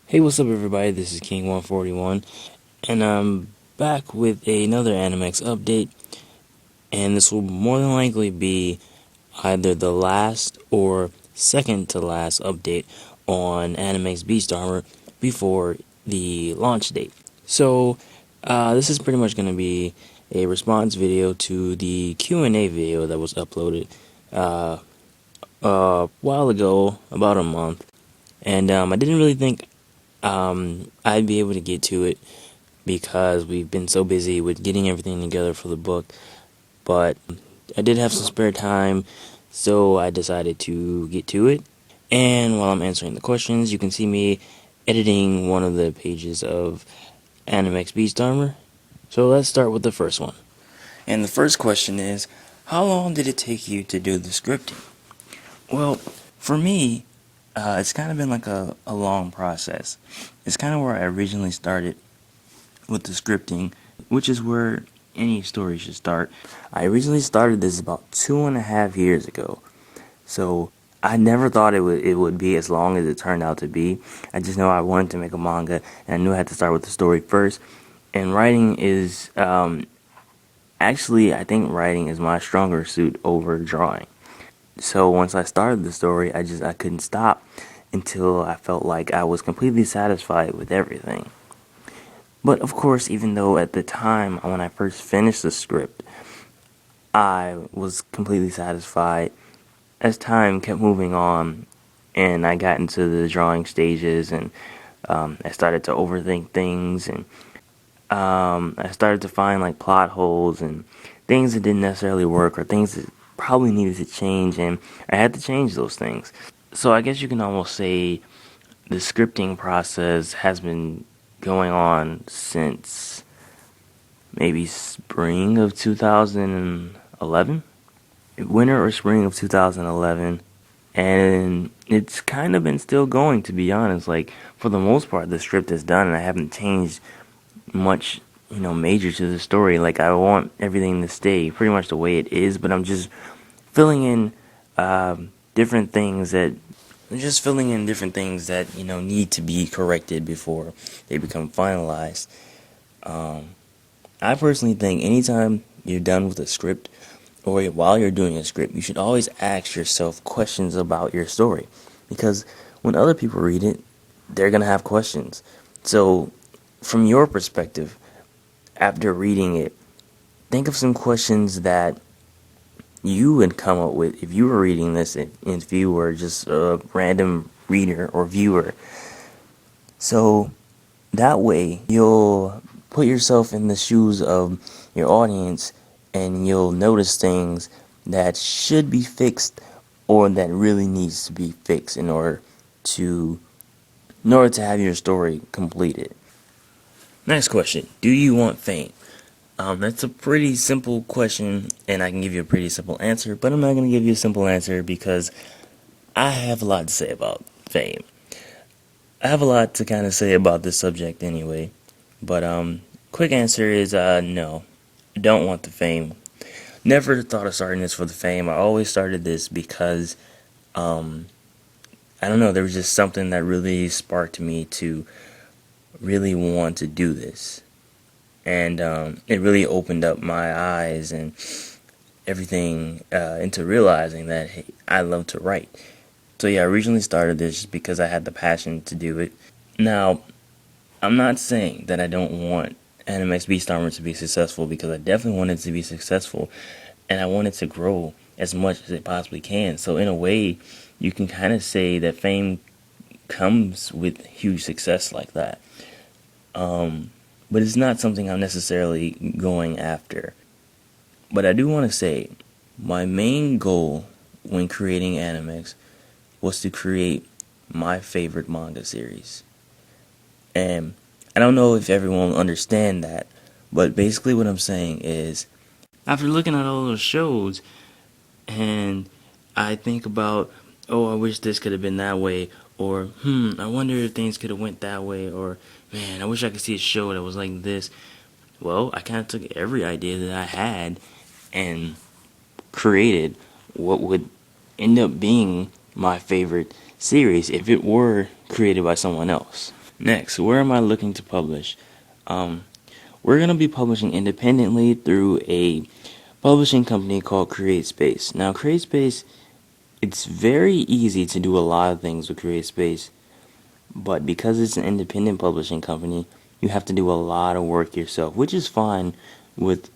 Hey, what's up, everybody? This is King141, and I'm back with another Anamex update. And this will more than likely be either the last or second to last update on Anamex Beast Armor before the launch date. So, this is pretty much going to be a response video to the Q&A video that was uploaded a while ago, about a month. And I didn't really think I'd be able to get to it because we've been so busy with getting everything together for the book. But I did have some spare time, so I decided to get to it. And while I'm answering the questions, you can see me editing one of the pages of Anamex Beast Armor. So let's start with the first one. And the first question is, how long did it take you to do the scripting? Well, for me, it's kind of been like a long process. It's kind of where I originally started with the scripting, which is where any story should start. I originally started this about 2.5 years ago, so I never thought it would be as long as it turned out to be. I just know I wanted to make a manga, and I knew I had to start with the story first. And writing is actually, I think writing is my stronger suit over drawing. So once I started the story, I couldn't stop until I felt like I was completely satisfied with everything. But of course, even though at the time when I first finished the script, I was completely satisfied, as time kept moving on and I got into the drawing stages, and I started to overthink things, and I started to find like plot holes and things that didn't necessarily work, or things that probably needed to change, and I had to change those things. So I guess you can almost say the scripting process has been going on since maybe spring of 2011, winter or spring of 2011, and it's kind of been still going, to be honest. Like, for the most part, the script is done, and I haven't changed much, major to the story. Like, I want everything to stay pretty much the way it is, but I'm just filling in different things that need to be corrected before they become finalized. I personally think anytime you're done with a script, or while you're doing a script, you should always ask yourself questions about your story, because when other people read it, they're gonna have questions. So, from your perspective, after reading it, think of some questions that you would come up with if you were reading this, if you were just a random reader or viewer. So that way you'll put yourself in the shoes of your audience, and you'll notice things that should be fixed, or that really needs to be fixed to in order to have your story completed. Next question: do you want fame? That's a pretty simple question, and I can give you a pretty simple answer, but I'm not going to give you a simple answer because I have a lot to say about fame. I have a lot to kind of say about this subject anyway, but quick answer is no. I don't want the fame. Never thought of starting this for the fame. I always started this because I don't know, there was just something that really sparked me to really want to do this. And it really opened up my eyes and everything into realizing that, hey, I love to write. So yeah, I originally started this just because I had the passion to do it. Now, I'm not saying that I don't want Anamex Beast Armor to be successful, because I definitely want it to be successful, and I want it to grow as much as it possibly can. So in a way, you can kind of say that fame comes with huge success like that. But it's not something I'm necessarily going after. But I do want to say, my main goal when creating Anamex was to create my favorite manga series. And I don't know if everyone will understand that, but basically what I'm saying is, after looking at all those shows, and I think about, oh, I wish this could have been that way, or I wonder if things could have went that way, or man, I wish I could see a show that was like this. Well, I kind of took every idea that I had and created what would end up being my favorite series if it were created by someone else. Next, where am I looking to publish? We're going to be publishing independently through a publishing company called CreateSpace. Now, CreateSpace, it's very easy to do a lot of things with CreateSpace, but because it's an independent publishing company, you have to do a lot of work yourself, which is fine with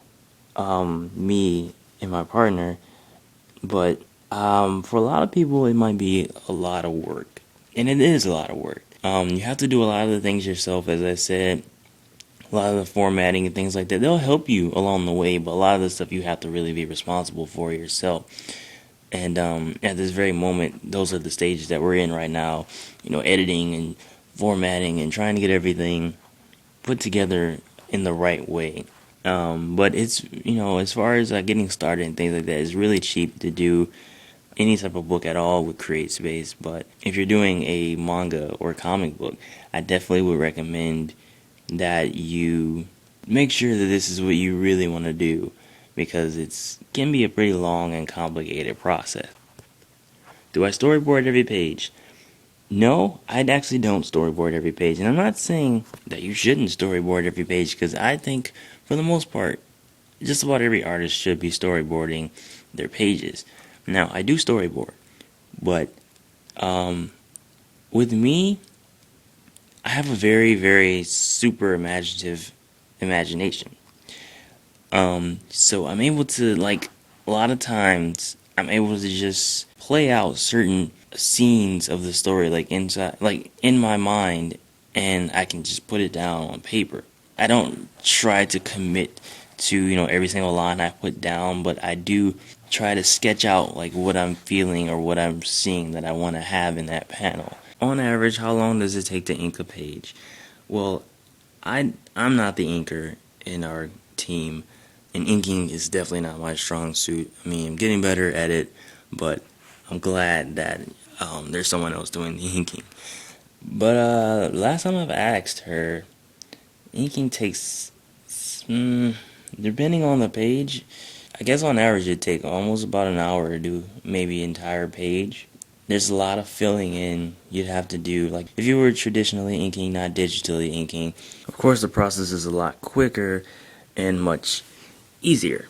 me and my partner, but for a lot of people, it might be a lot of work, and it is a lot of work. You have to do a lot of the things yourself, as I said, a lot of the formatting and things like that. They'll help you along the way, but a lot of the stuff you have to really be responsible for yourself. And at this very moment, those are the stages that we're in right now. Editing and formatting and trying to get everything put together in the right way. But it's, as far as getting started and things like that, it's really cheap to do any type of book at all with CreateSpace. But if you're doing a manga or comic book, I definitely would recommend that you make sure that this is what you really want to do, because it can be a pretty long and complicated process. Do I storyboard every page? No, I actually don't storyboard every page. And I'm not saying that you shouldn't storyboard every page, because I think, for the most part, just about every artist should be storyboarding their pages. Now, I do storyboard, but with me, I have a very, very super imaginative imagination. So I'm able to, a lot of times, I'm able to just play out certain scenes of the story, in my mind, and I can just put it down on paper. I don't try to commit to, every single line I put down, but I do try to sketch out, what I'm feeling or what I'm seeing that I want to have in that panel. On average, how long does it take to ink a page? Well, I'm not the inker in our team, and inking is definitely not my strong suit. I mean, I'm getting better at it, but I'm glad that there's someone else doing the inking. But last time I've asked her, inking takes, depending on the page, I guess on average it'd take almost about an hour to do maybe an entire page. There's a lot of filling in you'd have to do. Like, if you were traditionally inking, not digitally inking, of course the process is a lot quicker and much easier.